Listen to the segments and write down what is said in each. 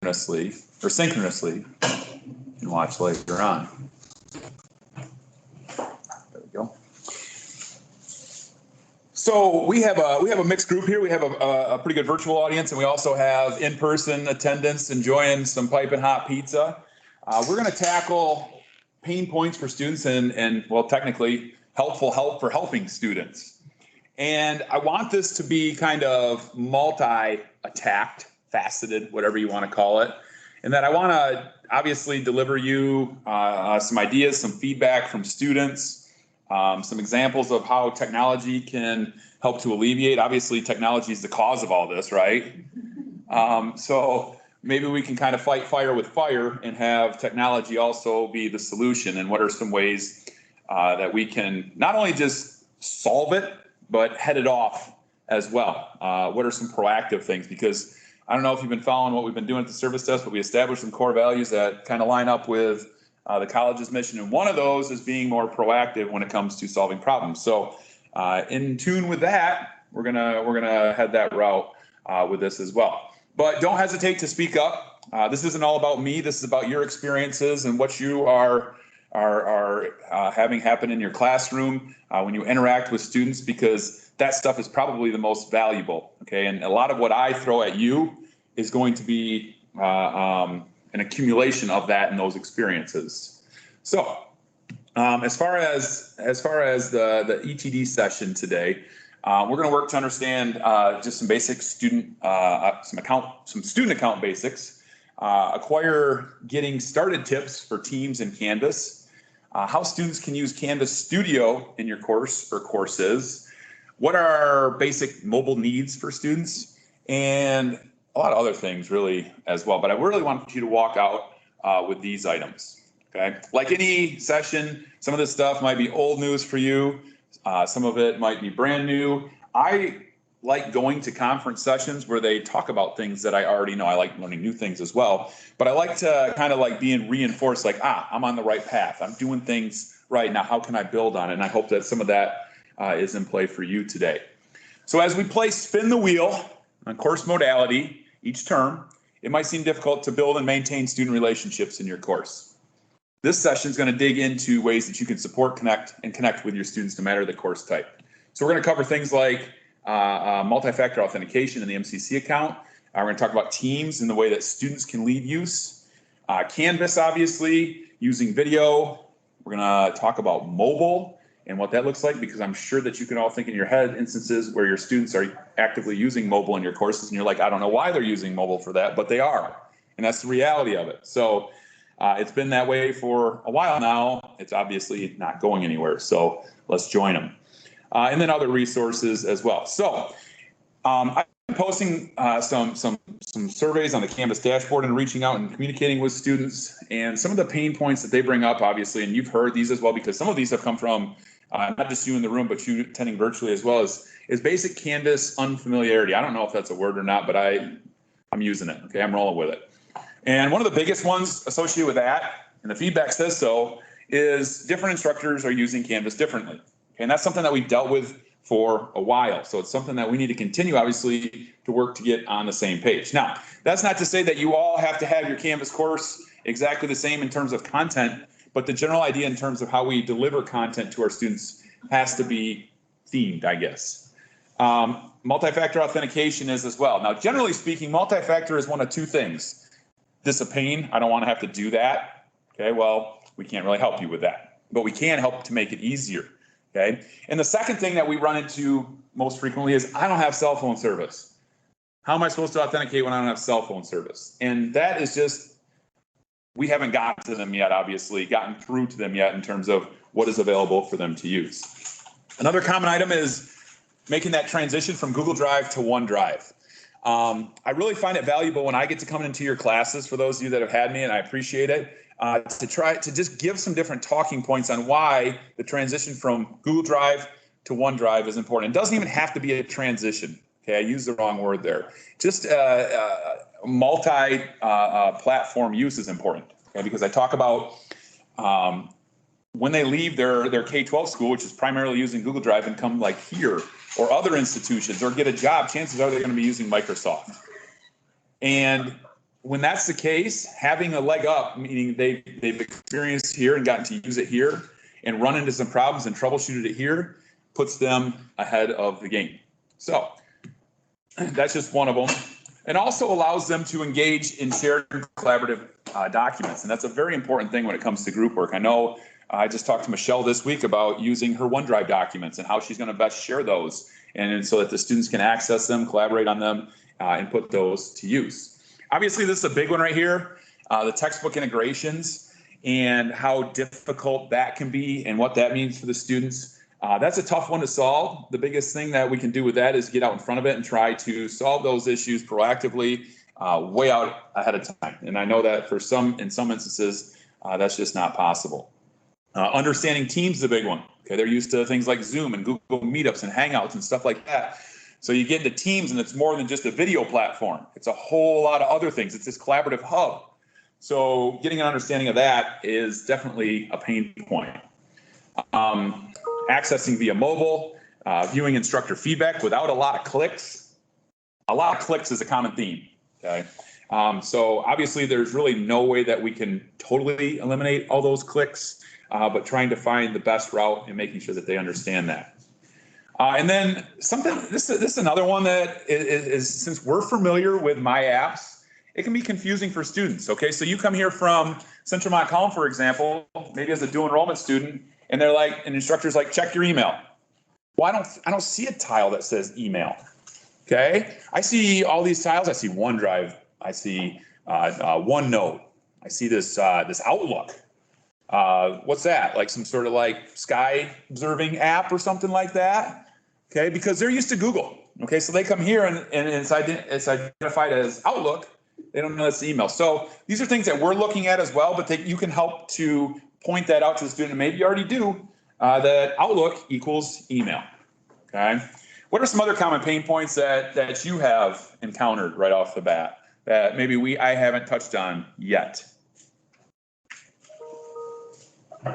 or synchronously and watch later on. There we go. So we have a mixed group here. We have a pretty good virtual audience, and we also have in-person attendance enjoying some piping hot pizza. We're going to tackle pain points for students and well, technically helpful help for helping students. And I want this to be kind of multi-attacked, faceted, whatever you want to call it. And that I want to obviously deliver you some ideas, some feedback from students, some examples of how technology can help to alleviate. Obviously, technology is the cause of all this, right? So maybe we can kind of fight fire with fire and have technology also be the solution. And what are some ways that we can not only just solve it, but head it off as well? What are some proactive things? Because I don't know if you've been following what we've been doing at the service desk, but we established some core values that kind of line up with the college's mission. And one of those is being more proactive when it comes to solving problems. So in tune with that, we're gonna head that route with this as well. But don't hesitate to speak up. This isn't all about me. This is about your experiences and what you are having happen in your classroom when you interact with students, because that stuff is probably the most valuable. Okay, and a lot of what I throw at you is going to be an accumulation of that and those experiences. So as far as the ETD session today, we're going to work to understand just some basic student student account basics, acquire getting started tips for teams in Canvas, how students can use Canvas Studio in your course or courses, what are basic mobile needs for students, and a lot of other things really as well. But I really want you to walk out with these items. Okay, like any session, some of this stuff might be old news for you. Some of it might be brand new. I like going to conference sessions where they talk about things that I already know. I like learning new things as well, but I like to kind of like being reinforced, like, I'm on the right path. I'm doing things right now. How can I build on it? And I hope that some of that is in play for you today. So as we play spin the wheel on course modality each term, it might seem difficult to build and maintain student relationships in your course. This session is going to dig into ways that you can support, connect with your students no matter the course type. So we're going to cover things like multi-factor authentication in the MCC account. We're going to talk about teams and the way that students can lead use. Canvas, obviously, using video. We're going to talk about mobile and what that looks like, because I'm sure that you can all think in your head instances where your students are actively using mobile in your courses and you're like, I don't know why they're using mobile for that, but they are. And that's the reality of it. So it's been that way for a while now. It's obviously not going anywhere. So let's join them. And then other resources as well. So I'm posting some surveys on the Canvas dashboard and reaching out and communicating with students, and some of the pain points that they bring up, obviously, and you've heard these as well, because some of these have come from not just you in the room, but you attending virtually as well, is basic Canvas unfamiliarity. I don't know if that's a word or not, but I'm using it. Okay, I'm rolling with it. And one of the biggest ones associated with that, and the feedback says so, is different instructors are using Canvas differently. Okay, and that's something that we've dealt with for a while. So it's something that we need to continue, obviously, to work to get on the same page. Now, that's not to say that you all have to have your Canvas course exactly the same in terms of content, but the general idea in terms of how we deliver content to our students has to be themed, I guess. Multi-factor authentication is as well. Now, generally speaking, multi-factor is one of two things. This is a pain. I don't want to have to do that. Okay, well, we can't really help you with that, but we can help to make it easier. Okay, and the second thing that we run into most frequently is I don't have cell phone service. How am I supposed to authenticate when I don't have cell phone service? And that is just, we haven't gotten to them yet, obviously, gotten through to them yet in terms of what is available for them to use. Another common item is making that transition from Google Drive to OneDrive. I really find it valuable when I get to come into your classes, for those of you that have had me, and I appreciate it, to try to just give some different talking points on why the transition from Google Drive to OneDrive is important. It doesn't even have to be a transition. Okay, I used the wrong word there. Just multi-platform use is important. Okay, because I talk about when they leave their K-12 school, which is primarily using Google Drive, and come like here or other institutions or get a job, chances are they're going to be using Microsoft. And when that's the case, having a leg up, meaning they've experienced here and gotten to use it here and run into some problems and troubleshooted it here, puts them ahead of the game. So that's just one of them. And also allows them to engage in shared collaborative documents. And that's a very important thing when it comes to group work. I know I just talked to Michelle this week about using her OneDrive documents and how she's going to best share those, and so that the students can access them, collaborate on them, and put those to use. Obviously, this is a big one right here, the textbook integrations and how difficult that can be and what that means for the students. That's a tough one to solve. The biggest thing that we can do with that is get out in front of it and try to solve those issues proactively, way out ahead of time. And I know that in some instances, that's just not possible. Understanding Teams is a big one. Okay, they're used to things like Zoom and Google Meetups and Hangouts and stuff like that. So you get into Teams and it's more than just a video platform. It's a whole lot of other things. It's this collaborative hub. So getting an understanding of that is definitely a pain point. Accessing via mobile, viewing instructor feedback without a lot of clicks. A lot of clicks is a common theme. Okay. So obviously there's really no way that we can totally eliminate all those clicks, but trying to find the best route and making sure that they understand that. And then this is another one that is since we're familiar with my apps, it can be confusing for students. Okay, so you come here from Central Montcalm, for example, maybe as a dual enrollment student, and they're like, an instructor's like, check your email. Well, I don't see a tile that says email. Okay, I see all these tiles. I see OneDrive. I see OneNote. I see this Outlook. What's that? Like some sort of like sky observing app or something like that? Okay, because they're used to Google. Okay, so they come here and it's identified as Outlook. They don't know it's email. So these are things that we're looking at as well, but you can help to point that out to the student. Maybe you already do, that Outlook equals email. Okay, what are some other common pain points that you have encountered right off the bat that maybe I haven't touched on yet?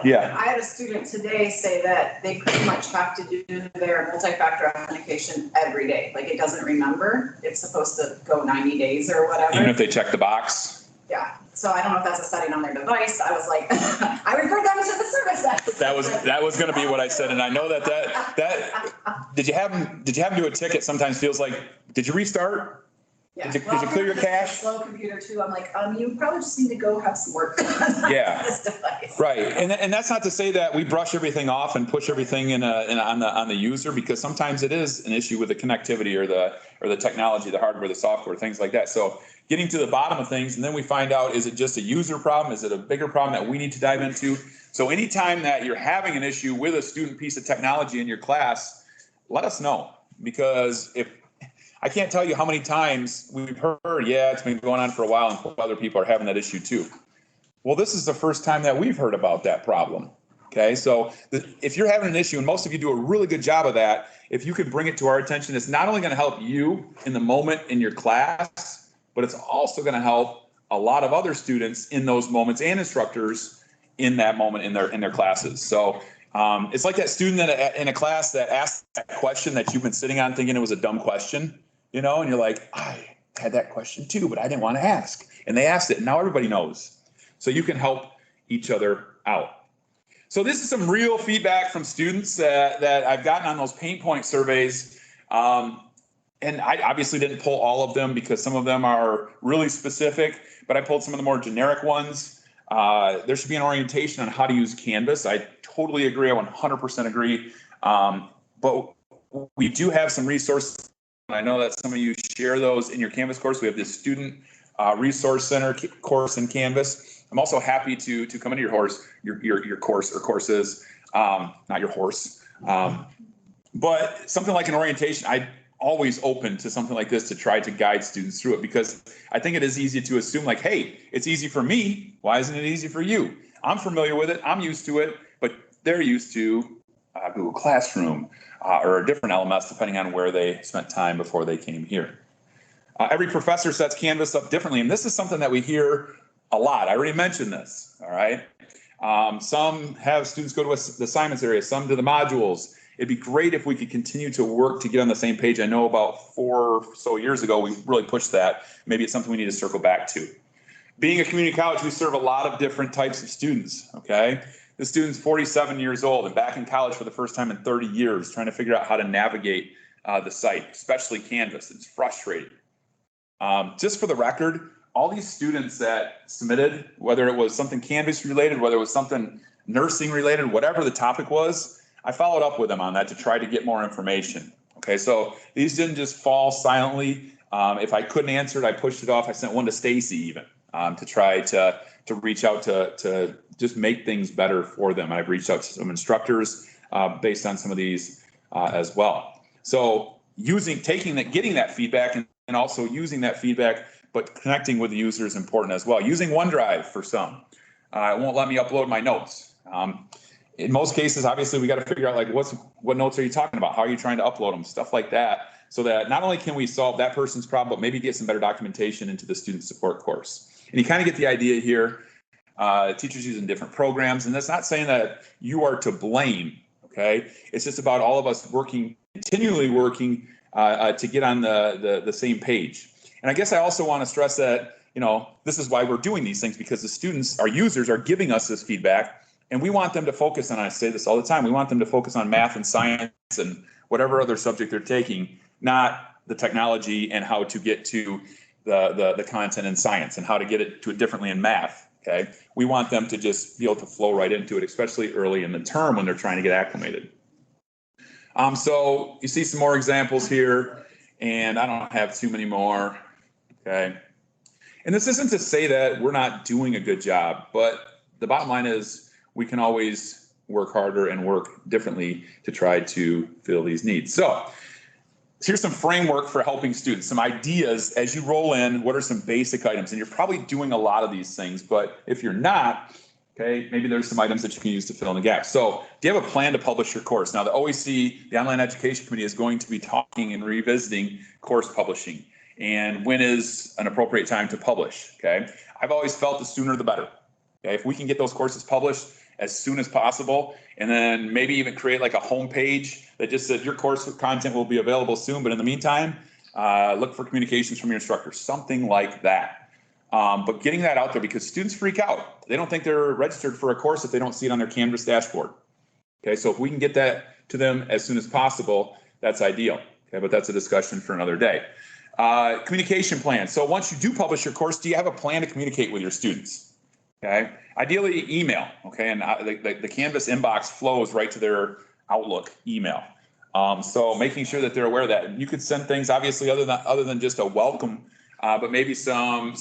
Yeah. I had a student today say that they pretty much have to do their multi-factor authentication every day. Like it doesn't remember. It's supposed to go 90 days or whatever. Even if they check the box? Yeah. So I don't know if that's a setting on their device. I was like, I refer them to the service desk. That was going to be what I said. And I know that did you have them do a ticket sometimes feels like, did you restart? Yeah. Did you clear your cache? Slow computer too. I'm like, you probably just need to go have some work. Yeah. This device. Right. And that's not to say that we brush everything off and push everything on the user, because sometimes it is an issue with the connectivity or the technology, the hardware, the software, things like that. So getting to the bottom of things, and then we find out, is it just a user problem? Is it a bigger problem that we need to dive into? So anytime that you're having an issue with a student piece of technology in your class, let us know, because I can't tell you how many times we've heard, yeah, it's been going on for a while and other people are having that issue too. Well, this is the first time that we've heard about that problem. Okay, so if you're having an issue, and most of you do a really good job of that, if you could bring it to our attention, it's not only going to help you in the moment in your class, but it's also going to help a lot of other students in those moments and instructors in that moment in their classes. So it's like that student in a class that asked that question that you've been sitting on thinking it was a dumb question. You know, and you're like, I had that question too, but I didn't want to ask. And they asked it, and now everybody knows. So you can help each other out. So this is some real feedback from students that I've gotten on those pain point surveys. And I obviously didn't pull all of them because some of them are really specific, but I pulled some of the more generic ones. There should be an orientation on how to use Canvas. I totally agree. I 100% agree. But we do have some resources. I know that some of you share those in your Canvas course. We have this Student Resource Center course in Canvas. I'm also happy to come into your course or courses, not your horse. But something like an orientation, I'm always open to something like this to try to guide students through it, because I think it is easy to assume like, hey, it's easy for me. Why isn't it easy for you? I'm familiar with it. I'm used to it, but they're used to Google Classroom. Or a different LMS, depending on where they spent time before they came here. Every professor sets Canvas up differently, and this is something that we hear a lot. I already mentioned this, all right? Some have students go to the assignments area, some to the modules, It'd be great if we could continue to work to get on the same page. I know about 4 or so years ago, we really pushed that. Maybe it's something we need to circle back to. Being a community college, we serve a lot of different types of students, okay? The student's 47 years old and back in college for the first time in 30 years, trying to figure out how to navigate the site, especially Canvas. It's frustrating. Just for the record, all these students that submitted, whether it was something Canvas related, whether it was something nursing related, whatever the topic was, I followed up with them on that to try to get more information. Okay, so these didn't just fall silently. If I couldn't answer it, I pushed it off. I sent one to Stacy even to try to reach out to just make things better for them. I've reached out to some instructors based on some of these as well. So getting that feedback and also using that feedback, but connecting with the user is important as well. Using OneDrive for some. It won't let me upload my notes. In most cases, obviously, we got to figure out like what notes are you talking about? How are you trying to upload them? Stuff like that, so that not only can we solve that person's problem, but maybe get some better documentation into the student support course. And you kind of get the idea here. Teachers using different programs, and that's not saying that you are to blame. Okay, it's just about all of us continually working to get on the same page. And I guess I also want to stress that this is why we're doing these things, because the students, our users, are giving us this feedback. And we want them to focus on, I say this all the time, we want them to focus on math and science and whatever other subject they're taking, not the technology and how to get to the content in science and how to get it to it differently in math. Okay, we want them to just be able to flow right into it, especially early in the term when they're trying to get acclimated. So you see some more examples here, and I don't have too many more. Okay, and this isn't to say that we're not doing a good job, but the bottom line is, we can always work harder and work differently to try to fill these needs. So here's some framework for helping students, some ideas as you roll in. What are some basic items? And you're probably doing a lot of these things, but if you're not, okay, maybe there's some items that you can use to fill in the gaps. So do you have a plan to publish your course? Now, the OEC, the Online Education Committee, is going to be talking and revisiting course publishing and when is an appropriate time to publish, okay? I've always felt the sooner the better. Okay? If we can get those courses published as soon as possible, and then maybe even create like a homepage that just says your course content will be available soon, but in the meantime, look for communications from your instructor, something like that. But getting that out there, because students freak out. They don't think they're registered for a course if they don't see it on their Canvas dashboard. Okay, so if we can get that to them as soon as possible, that's ideal. Okay, but that's a discussion for another day. Communication plan. So once you do publish your course, do you have a plan to communicate with your students? Okay, ideally email. Okay, and the Canvas inbox flows right to their Outlook email. So making sure that they're aware of that. You could send things, obviously, other than just a welcome, but maybe some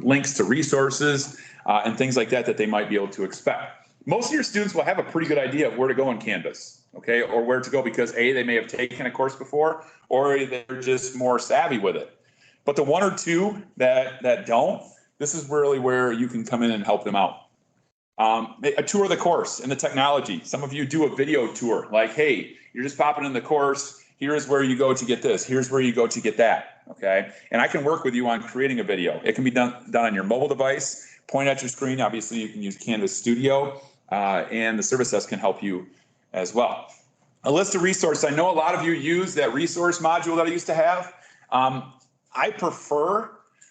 links to resources and things like that they might be able to expect. Most of your students will have a pretty good idea of where to go in Canvas, okay, or where to go because they may have taken a course before, or they're just more savvy with it. But the one or two that don't, this is really where you can come in and help them out. A tour of the course and the technology. Some of you do a video tour, like, hey, you're just popping in the course. Here's where you go to get this. Here's where you go to get that. Okay, and I can work with you on creating a video. It can be done on your mobile device. Point at your screen. Obviously, you can use Canvas Studio, and the service desk can help you as well. A list of resources. I know a lot of you use that resource module that I used to have. I prefer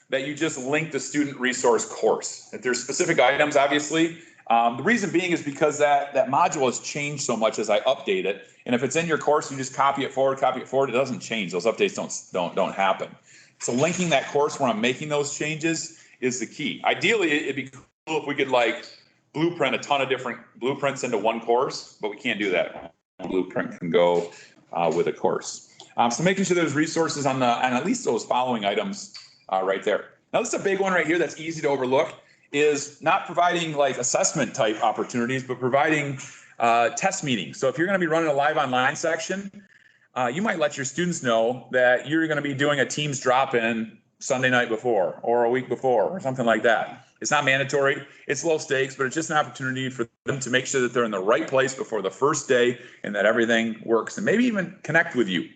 that you just link the student resource course. If there's specific items, obviously. The reason being is because that module has changed so much as I update it. And if it's in your course, you just copy it forward, it doesn't change. Those updates don't happen. So linking that course where I'm making those changes is the key. Ideally, it'd be cool if we could like blueprint a ton of different blueprints into one course, but we can't do that. Blueprint can go with a course. So making sure there's resources on at least those following items right there. Now, this is a big one right here that's easy to overlook, is not providing like assessment type opportunities, but providing test meetings. So if you're going to be running a live online section, you might let your students know that you're going to be doing a Teams drop-in Sunday night before or a week before or something like that. It's not mandatory. It's low stakes, but it's just an opportunity for them to make sure that they're in the right place before the first day and that everything works, and maybe even connect with you.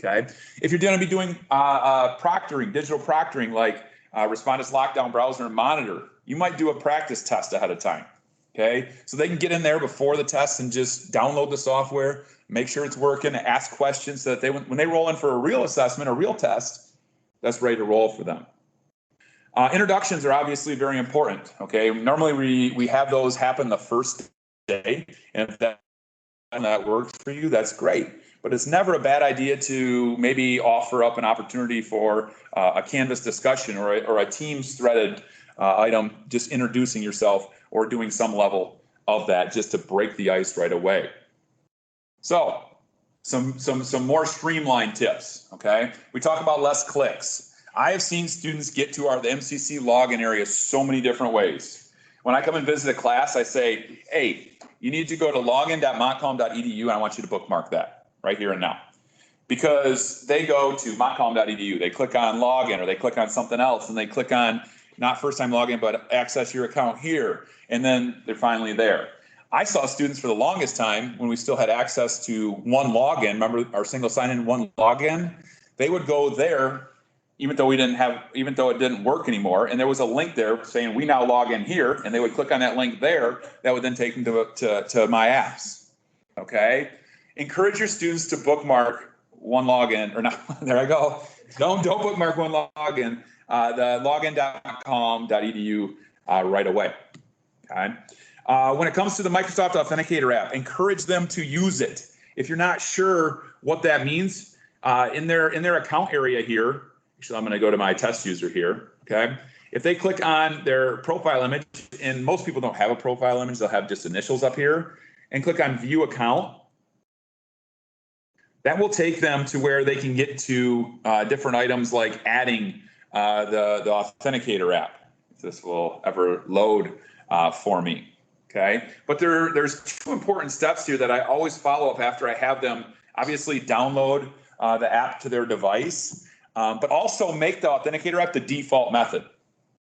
Okay. If you're going to be doing proctoring, digital proctoring, like Respondus Lockdown Browser and Monitor, you might do a practice test ahead of time. Okay. So they can get in there before the test and just download the software, make sure it's working, ask questions so that they, when they roll in for a real assessment, a real test, that's ready to roll for them. Introductions are obviously very important, okay? Normally we have those happen the first day, and if that works for you, that's great. But it's never a bad idea to maybe offer up an opportunity for a Canvas discussion or a Teams threaded item, just introducing yourself or doing some level of that just to break the ice right away. So some more streamlined tips, okay? We talk about less clicks. I have seen students get to the MCC login area so many different ways. When I come and visit a class, I say, hey, you need to go to login.montcalm.edu, and I want you to bookmark that right here and now. Because they go to montcalm.edu, they click on login, or they click on something else, and they click on not first time login, but access your account here, and then they're finally there. I saw students for the longest time when we still had access to one login, remember our single sign-in, one login, they would go there even though it didn't work anymore, and there was a link there saying we now log in here, and they would click on that link there, that would then take them to my apps, okay? Encourage your students to bookmark one login, or not, there I go, don't bookmark one login, the login.com.edu right away, okay? When it comes to the Microsoft Authenticator app, encourage them to use it. If you're not sure what that means, in their account area here, actually I'm going to go to my test user here, okay? If they click on their profile image, and most people don't have a profile image, they'll have just initials up here, and click on view account, that will take them to where they can get to different items like adding the Authenticator app, if this will ever load for me, okay? But there's two important steps here that I always follow up after I have them obviously download the app to their device, but also make the Authenticator app the default method,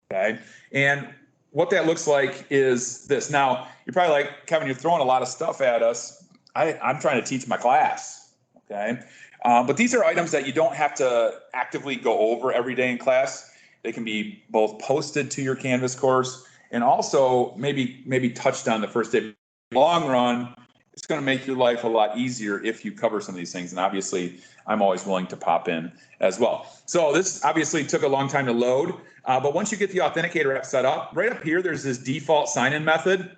okay? And what that looks like is this. Now, you're probably like, Kevin, you're throwing a lot of stuff at us. I'm trying to teach my class, okay? But these are items that you don't have to actively go over every day in class. They can be both posted to your Canvas course and also maybe touched on the first day. Long run, it's going to make your life a lot easier if you cover some of these things. And obviously, I'm always willing to pop in as well. So this obviously took a long time to load. But once you get the Authenticator app set up, right up here, there's this default sign-in method.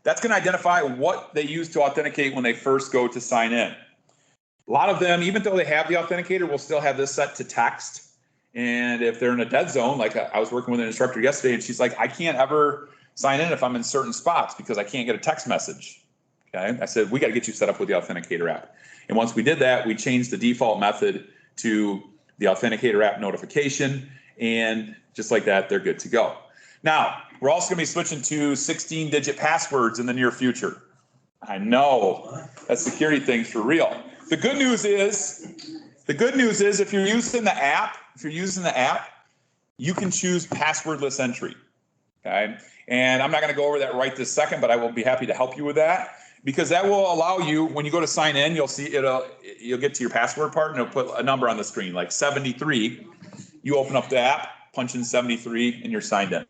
That's going to identify what they use to authenticate when they first go to sign in. A lot of them, even though they have the Authenticator, will still have this set to text. And if they're in a dead zone, like I was working with an instructor yesterday, and she's like, I can't ever sign in if I'm in certain spots because I can't get a text message. Okay, I said, we got to get you set up with the Authenticator app. And once we did that, we changed the default method to the Authenticator app notification. And just like that, they're good to go. Now, we're also going to be switching to 16-digit passwords in the near future. I know that security thing's for real. The good news is if you're using the app, you can choose passwordless entry. Okay, and I'm not going to go over that right this second, but I will be happy to help you with that, because that will allow you, when you go to sign in, you'll see you'll get to your password part and it'll put a number on the screen like 73. You open up the app, punch in 73, and you're signed in.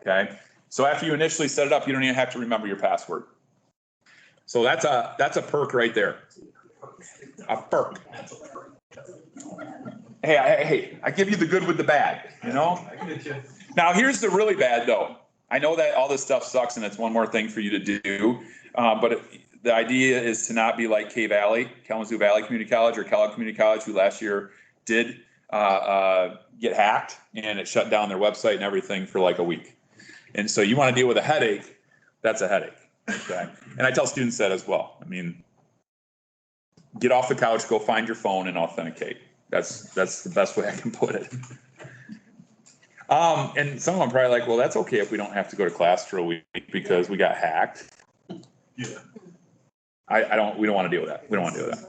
Okay, so after you initially set it up, you don't even have to remember your password. So that's a perk right there. A perk. Hey, I give you the good with the bad, you know? Now, here's the really bad, though. I know that all this stuff sucks, and it's one more thing for you to do, but the idea is to not be like Kalamazoo Valley Community College or Kellogg Community College, who last year did get hacked, and it shut down their website and everything for like a week. And so you want to deal with a headache, that's a headache. Okay? And I tell students that as well. I mean, get off the couch, go find your phone, and authenticate. That's the best way I can put it. And some of them are probably like, well, that's okay if we don't have to go to class for a week because we got hacked. Yeah. We don't want to deal with that. We don't want to deal with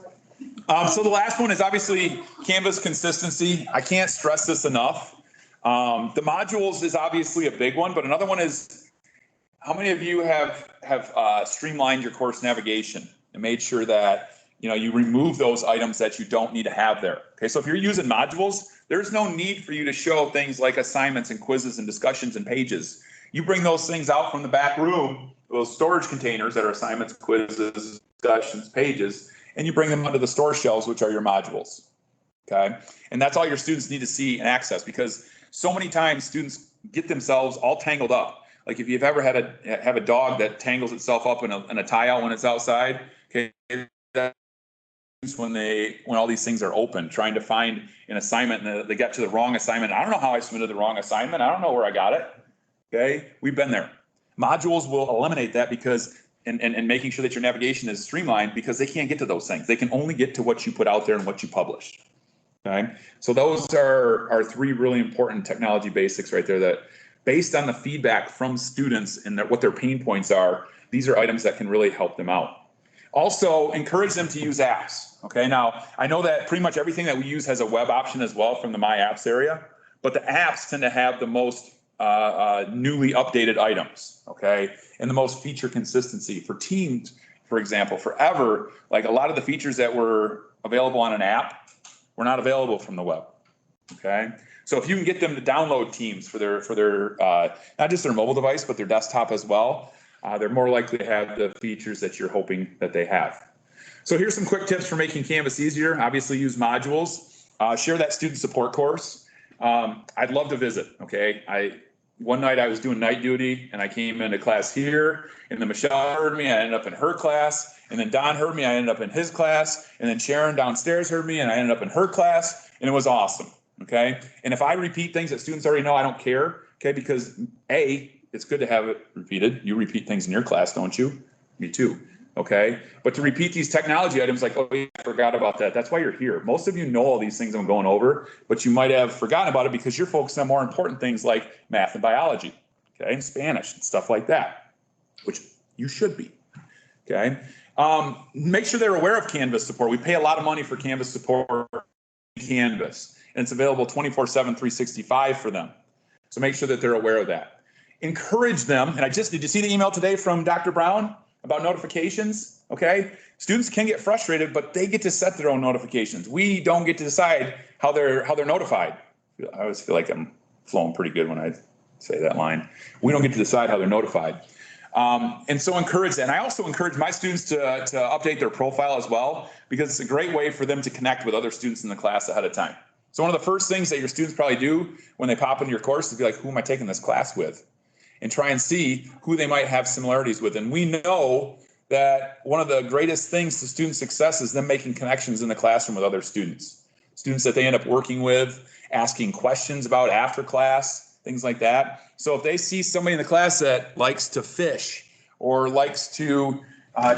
that. So the last one is obviously Canvas consistency. I can't stress this enough. The modules is obviously a big one, but another one is, how many of you have streamlined your course navigation and made sure that you remove those items that you don't need to have there? Okay, so if you're using modules, there's no need for you to show things like assignments and quizzes and discussions and pages. You bring those things out from the back room, those storage containers that are assignments, quizzes, discussions, pages, and you bring them onto the store shelves, which are your modules. Okay. And that's all your students need to see and access, because so many times students get themselves all tangled up. Like if you've ever had have a dog that tangles itself up in a tie out when it's outside, okay, that's when all these things are open, trying to find an assignment and they get to the wrong assignment. I don't know how I submitted the wrong assignment. I don't know where I got it. Okay. We've been there. Modules will eliminate that because and making sure that your navigation is streamlined, because they can't get to those things. They can only get to what you put out there and what you publish. Okay. So those are three really important technology basics right there that, based on the feedback from students and what their pain points are, these are items that can really help them out. Also, encourage them to use apps. Okay. Now, I know that pretty much everything that we use has a web option as well from the My Apps area, but the apps tend to have the most newly updated items. Okay. And the most feature consistency. For Teams, for example, forever, like a lot of the features that were available on an app were not available from the web. Okay. So if you can get them to download Teams for their not just their mobile device, but their desktop as well, they're more likely to have the features that you're hoping that they have. So here's some quick tips for making Canvas easier. Obviously, use modules. Share that student support course. I'd love to visit. Okay. One night I was doing night duty and I came into class here, and then Michelle heard me. I ended up in her class, and then Don heard me. I ended up in his class, and then Sharon downstairs heard me, and I ended up in her class, and it was awesome. Okay. And if I repeat things that students already know, I don't care. Okay. Because it's good to have it repeated. You repeat things in your class, don't you? Me too. Okay. But to repeat these technology items like, oh, yeah, I forgot about that. That's why you're here. Most of you know all these things I'm going over, but you might have forgotten about it because you're focused on more important things like math and biology, okay, and Spanish and stuff like that, which you should be. Okay. Make sure they're aware of Canvas support. We pay a lot of money for Canvas support, Canvas, and it's available 24/7, 365 for them. So make sure that they're aware of that. Encourage them. And did you see the email today from Dr. Brown about notifications? Okay. Students can get frustrated, but they get to set their own notifications. We don't get to decide how they're notified. I always feel like I'm flowing pretty good when I say that line. We don't get to decide how they're notified. And so encourage that. And I also encourage my students to update their profile as well, because it's a great way for them to connect with other students in the class ahead of time. So one of the first things that your students probably do when they pop into your course is be like, who am I taking this class with? And try and see who they might have similarities with. And we know that one of the greatest things to student success is them making connections in the classroom with other students. Students that they end up working with, asking questions about after class, things like that. So if they see somebody in the class that likes to fish or likes to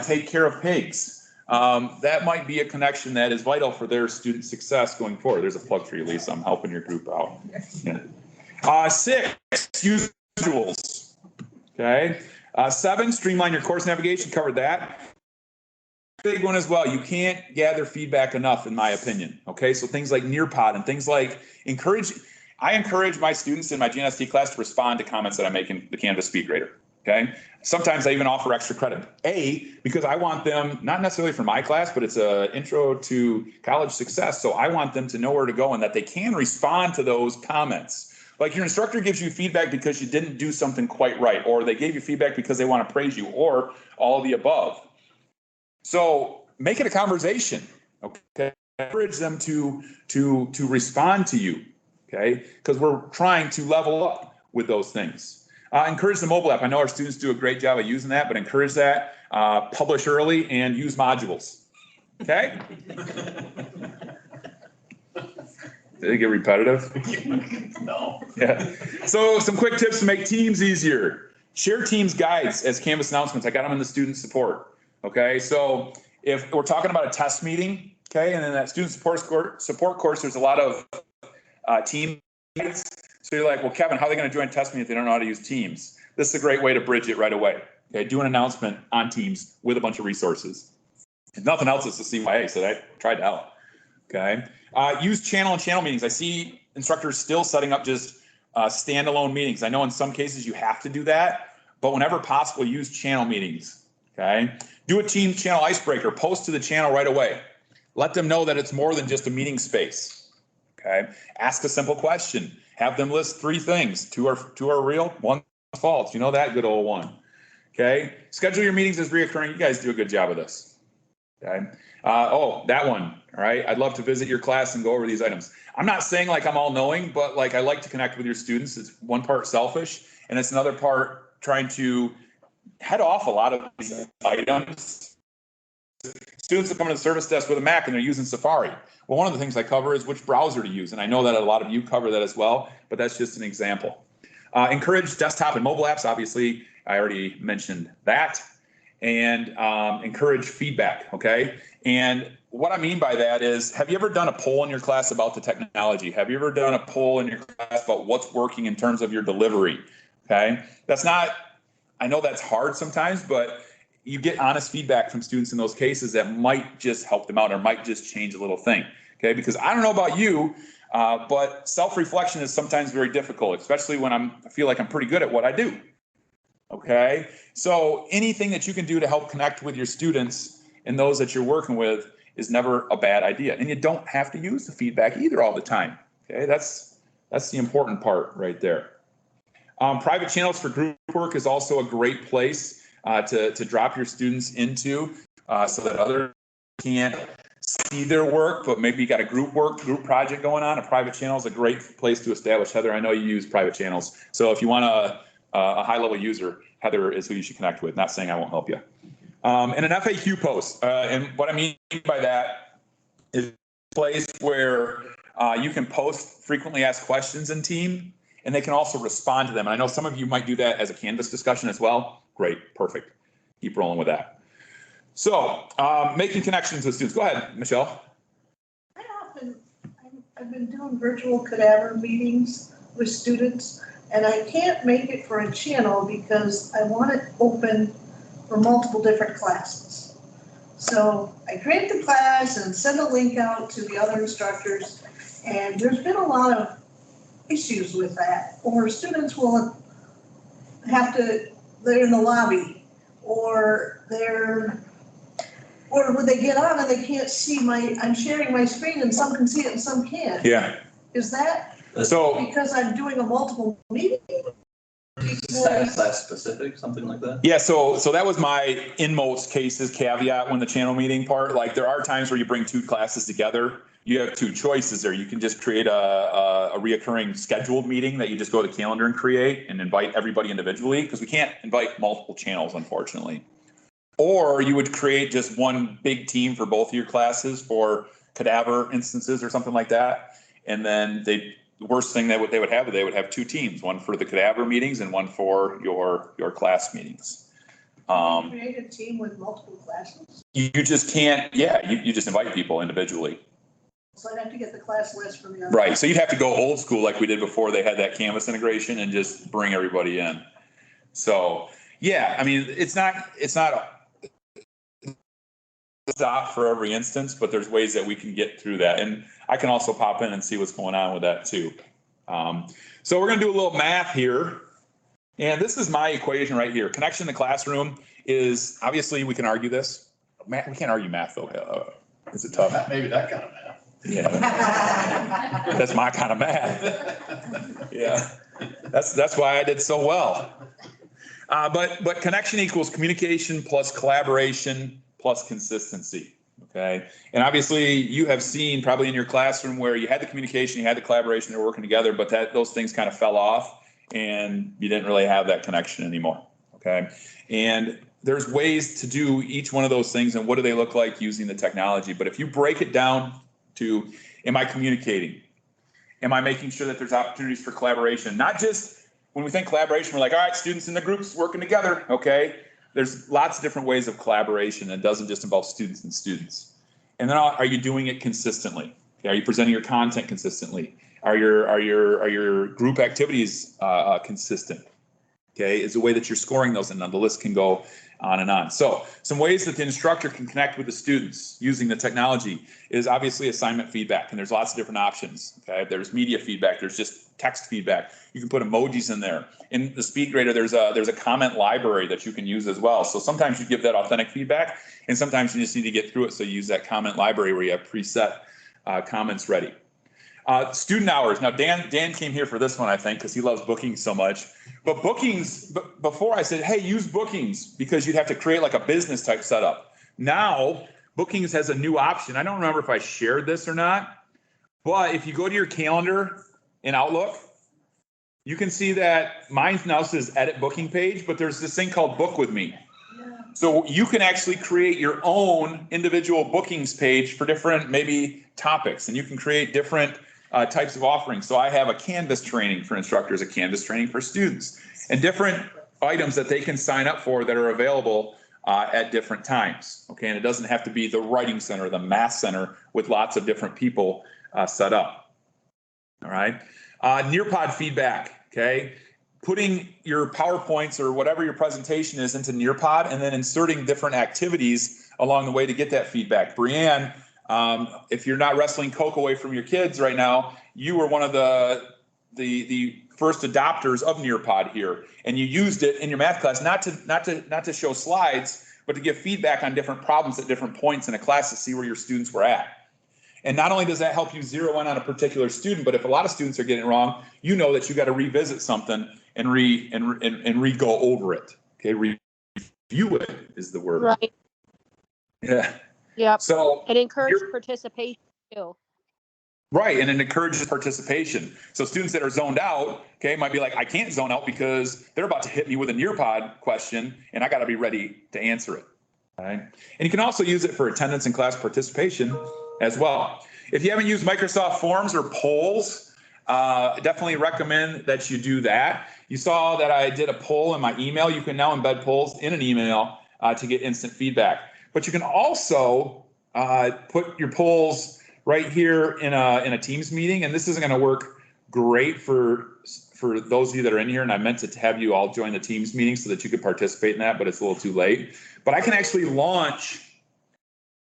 take care of pigs, that might be a connection that is vital for their student success going forward. There's a plug for you, Lisa. I'm helping your group out. Yeah. 6, use visuals. Okay. 7, streamline your course navigation. Covered that. Big one as well. You can't gather feedback enough, in my opinion. Okay. So things like Nearpod and things like I encourage my students in my GNST class to respond to comments that I make in the Canvas Speed Grader. Okay. Sometimes I even offer extra credit. Because I want them, not necessarily for my class, but it's an intro to college success. So I want them to know where to go and that they can respond to those comments. Like your instructor gives you feedback because you didn't do something quite right, or they gave you feedback because they want to praise you, or all of the above. So make it a conversation. Okay. Encourage them to respond to you. Okay. Because we're trying to level up with those things. Encourage the mobile app. I know our students do a great job of using that, but encourage that. Publish early and use modules. Okay? Did it get repetitive? No. Yeah. So some quick tips to make Teams easier. Share Teams guides as Canvas announcements. I got them in the student support. Okay. So if we're talking about a test meeting, okay, and in that student support course, there's a lot of team guides. So you're like, well, Kevin, how are they going to join test me if they don't know how to use Teams? This is a great way to bridge it right away. Okay, do an announcement on Teams with a bunch of resources. If nothing else, it's the CYA, so I tried it out. Okay, use channel meetings. I see instructors still setting up just standalone meetings. I know in some cases you have to do that, but whenever possible, use channel meetings. Okay, do a Teams channel icebreaker. Post to the channel right away. Let them know that it's more than just a meeting space. Okay, ask a simple question. Have them list 3 things. 2 are real, 1 false. You know that good old one. Okay. Schedule your meetings as reoccurring. You guys do a good job of this. Okay. Oh, that one. All right. I'd love to visit your class and go over these items. I'm not saying like I'm all knowing, but like I like to connect with your students. It's one part selfish, and it's another part trying to head off a lot of these items. Students that come to the service desk with a Mac and they're using Safari. Well, one of the things I cover is which browser to use, and I know that a lot of you cover that as well, but that's just an example. Encourage desktop and mobile apps. Obviously, I already mentioned that. And encourage feedback, okay? And what I mean by that is, have you ever done a poll in your class about the technology? Have you ever done a poll in your class about what's working in terms of your delivery, okay? That's not, I know that's hard sometimes, but you get honest feedback from students in those cases that might just help them out or might just change a little thing, okay? Because I don't know about you, but self-reflection is sometimes very difficult, especially when I feel like I'm pretty good at what I do. Okay, so anything that you can do to help connect with your students and those that you're working with is never a bad idea. And you don't have to use the feedback either all the time. Okay, that's the important part right there. Private channels for group work is also a great place to drop your students into so that others can't see their work, but maybe you got a group project going on. A private channel is a great place to establish. Heather, I know you use private channels. So if you want a high-level user, Heather is who you should connect with. Not saying I won't help you. And an FAQ post. And what I mean by that is a place where you can post frequently asked questions in team, and they can also respond to them. And I know some of you might do that as a Canvas discussion as well. Great, perfect. Keep rolling with that. So making connections with students. Go ahead, Michelle. I've been doing virtual cadaver meetings with students, and I can't make it for a channel because I want it open for multiple different classes. So I create the class and send a link out to the other instructors, and there's been a lot of issues with that. Or students will have to, they're in the lobby, or when they get on and they can't see I'm sharing my screen and some can see it and some can't. Yeah. Is that so because I'm doing a multiple meeting? Class specific, something like that? Yeah, so that was my in most cases caveat when the channel meeting part. Like there are times where you bring two classes together. You have two choices there. You can just create a reoccurring scheduled meeting that you just go to the calendar and create and invite everybody individually, because we can't invite multiple channels, unfortunately. Or you would create just one big team for both of your classes for cadaver instances or something like that. And then the worst thing that they would have two teams, one for the cadaver meetings and one for your class meetings. Create a team with multiple classes? You just can't, yeah, you just invite people individually. So I'd have to get the class list from the other. Right, so you'd have to go old school like we did before they had that Canvas integration and just bring everybody in. So, yeah, I mean, it's not stop for every instance, but there's ways that we can get through that. And I can also pop in and see what's going on with that too. So we're going to do a little math here. And this is my equation right here. Connection to classroom is, obviously we can argue this. We can't argue math though. Is it tough? Maybe that kind of math. Yeah. That's my kind of math. Yeah. That's why I did so well. But connection equals communication plus collaboration plus consistency, okay? And obviously you have seen probably in your classroom where you had the communication, you had the collaboration, they were working together, but those things kind of fell off and you didn't really have that connection anymore, okay? And there's ways to do each one of those things and what do they look like using the technology. But if you break it down to, am I communicating? Am I making sure that there's opportunities for collaboration? Not just when we think collaboration, we're like, all right, students in the groups working together, okay? There's lots of different ways of collaboration. It doesn't just involve students and students. And then are you doing it consistently? Okay, are you presenting your content consistently? Are your group activities consistent? Okay, is the way that you're scoring those, and the list can go on and on. So some ways that the instructor can connect with the students using the technology is obviously assignment feedback, and there's lots of different options. Okay, there's media feedback, there's just text feedback. You can put emojis in there. In the speed grader, there's a comment library that you can use as well. So sometimes you give that authentic feedback, and sometimes you just need to get through it. So you use that comment library where you have preset comments ready. Student hours. Now, Dan came here for this one, I think, because he loves bookings so much. But bookings, before I said, hey, use bookings, because you'd have to create like a business type setup. Now, Bookings has a new option. I don't remember if I shared this or not, but if you go to your calendar in Outlook, you can see that mine now says edit booking page, but there's this thing called Book With Me. So you can actually create your own individual bookings page for different maybe topics, and you can create different types of offerings. So I have a Canvas training for instructors, a Canvas training for students, and different items that they can sign up for that are available at different times. Okay, and it doesn't have to be the writing center, the math center with lots of different people set up. All right, Nearpod feedback. Okay, putting your PowerPoints or whatever your presentation is into Nearpod and then inserting different activities along the way to get that feedback. Brianne, if you're not wrestling Coke away from your kids right now, you were one of the first adopters of Nearpod here, and you used it in your math class not to show slides, but to give feedback on different problems at different points in a class to see where your students were at. And not only does that help you zero in on a particular student, but if a lot of students are getting it wrong, you know that you got to revisit something and re-go over it. Okay, review it is the word. Right. Yeah. Yep. So it encouraged participation too. Right, and it encourages participation. So students that are zoned out, okay, might be like, I can't zone out because they're about to hit me with a Nearpod question, and I got to be ready to answer it. All right, and you can also use it for attendance and class participation as well. If you haven't used Microsoft Forms or polls, definitely recommend that you do that. You saw that I did a poll in my email. You can now embed polls in an email to get instant feedback. But you can also put your polls right here in a Teams meeting, and this isn't going to work great for those of you that are in here, and I meant to have you all join the Teams meeting so that you could participate in that, but it's a little too late. But I can actually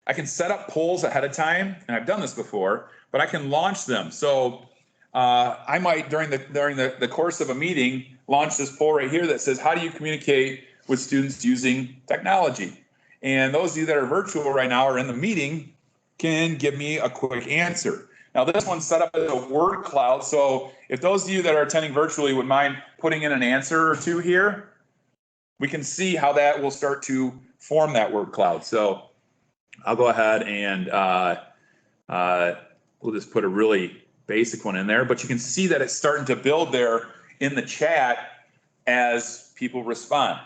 I can set up polls ahead of time, and I've done this before, but I can launch them. So I might, during the course of a meeting, launch this poll right here that says, how do you communicate with students using technology? And those of you that are virtual right now or in the meeting can give me a quick answer. Now this one's set up as a word cloud, so if those of you that are attending virtually would mind putting in an answer or two here, we can see how that will start to form that word cloud. So I'll go ahead and we'll just put a really basic one in there, but you can see that it's starting to build there in the chat as people respond.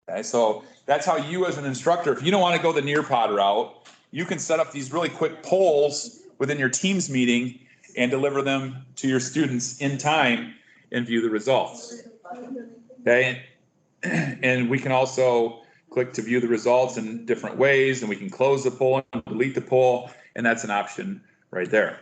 Okay, so that's how you as an instructor, if you don't want to go the Nearpod route, you can set up these really quick polls within your Teams meeting and deliver them to your students in time and view the results. Okay, and we can also click to view the results in different ways, and we can close the poll and delete the poll, and that's an option right there.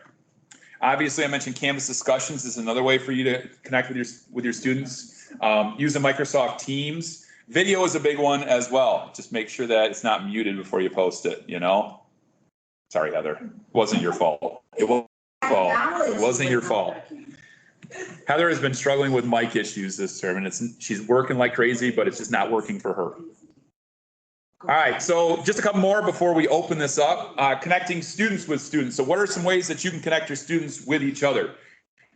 Obviously, I mentioned Canvas discussions is another way for you to connect with your students. Using Microsoft Teams. Video is a big one as well. Just make sure that it's not muted before you post it, you know? Sorry, Heather. It wasn't your fault. It wasn't your fault. It wasn't your fault. Heather has been struggling with mic issues this term, and she's working like crazy, but it's just not working for her. All right, so just a couple more before we open this up. Connecting students with students. So what are some ways that you can connect your students with each other?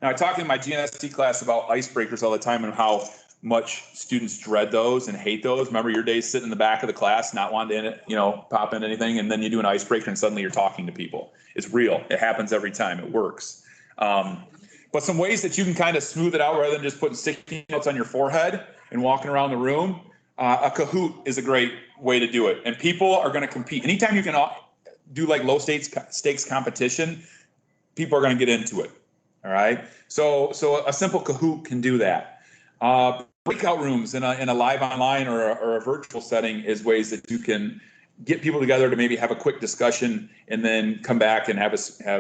Now, I talk in my GNST class about icebreakers all the time and how much students dread those and hate those. Remember your days sitting in the back of the class, not wanting to, pop in anything, and then you do an icebreaker and suddenly you're talking to people. It's real. It happens every time. It works. But some ways that you can kind of smooth it out rather than just putting sticky notes on your forehead and walking around the room. A Kahoot is a great way to do it. And people are going to compete. Anytime you can do like low stakes competition, people are going to get into it. All right. So a simple Kahoot can do that. Breakout rooms in a live online or a virtual setting is ways that you can get people together to maybe have a quick discussion and then come back and have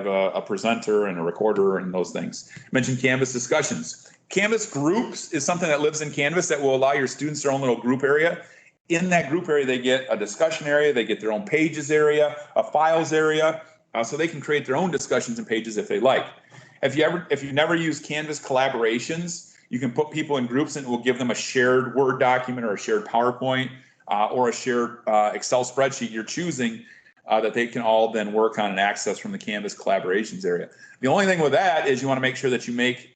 a presenter and a recorder and those things. I mentioned Canvas discussions. Canvas groups is something that lives in Canvas that will allow your students their own little group area. In that group area, they get a discussion area, they get their own pages area, a files area, so they can create their own discussions and pages if they like. If you've never used Canvas collaborations, you can put people in groups and it will give them a shared Word document or a shared PowerPoint or a shared Excel spreadsheet you're choosing that they can all then work on and access from the Canvas collaborations area. The only thing with that is you want to make sure that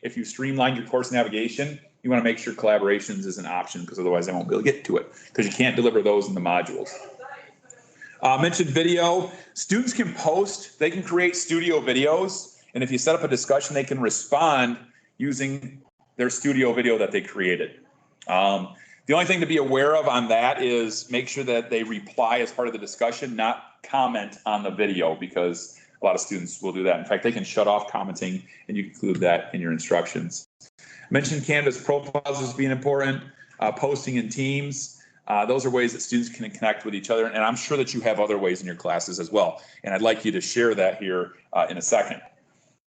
if you streamline your course navigation, you want to make sure collaborations is an option because otherwise they won't be able to get to it because you can't deliver those in the modules. Mentioned video. Students can post, they can create studio videos. And if you set up a discussion, they can respond using their studio video that they created. The only thing to be aware of on that is make sure that they reply as part of the discussion, not comment on the video, because a lot of students will do that. In fact, they can shut off commenting, and you can include that in your instructions. Mentioned Canvas profiles as being important, posting in teams. Those are ways that students can connect with each other, and I'm sure that you have other ways in your classes as well. And I'd like you to share that here in a second.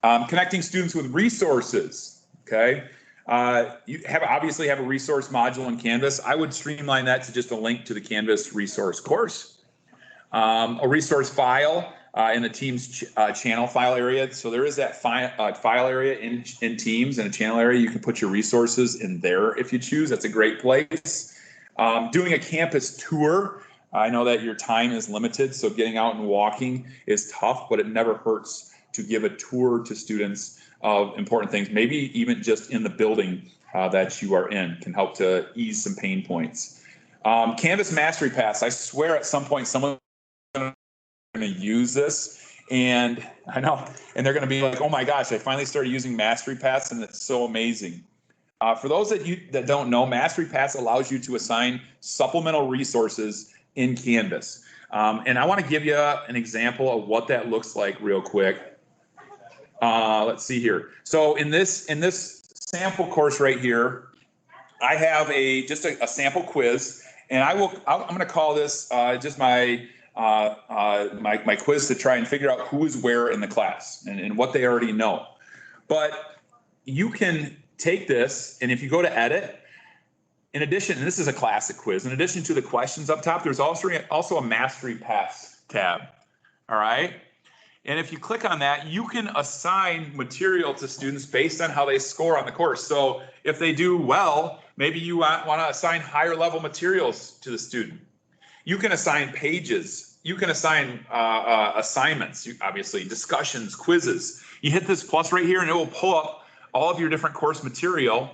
Connecting students with resources, okay? You obviously have a resource module in Canvas. I would streamline that to just a link to the Canvas resource course. A resource file in the Teams channel file area. So there is that file area in Teams and a channel area. You can put your resources in there if you choose. That's a great place. Doing a campus tour. I know that your time is limited, so getting out and walking is tough, but it never hurts to give a tour to students of important things, maybe even just in the building that you are in, can help to ease some pain points. Canvas Mastery Pass, I swear at some point someone's going to use this, and I know, and they're going to be like, oh my gosh, I finally started using Mastery Pass and it's so amazing. For those that don't know, Mastery Pass allows you to assign supplemental resources in Canvas. And I want to give you an example of what that looks like real quick. Let's see here. So in this sample course right here, I have just a sample quiz, and I'm going to call this just my quiz to try and figure out who is where in the class and what they already know. But you can take this, and if you go to edit, in addition, and this is a classic quiz, in addition to the questions up top, there's also a Mastery Pass tab. All right. And if you click on that, you can assign material to students based on how they score on the course. So if they do well, maybe you want to assign higher level materials to the student. You can assign pages. You can assign assignments, obviously, discussions, quizzes. You hit this plus right here and it will pull up all of your different course material.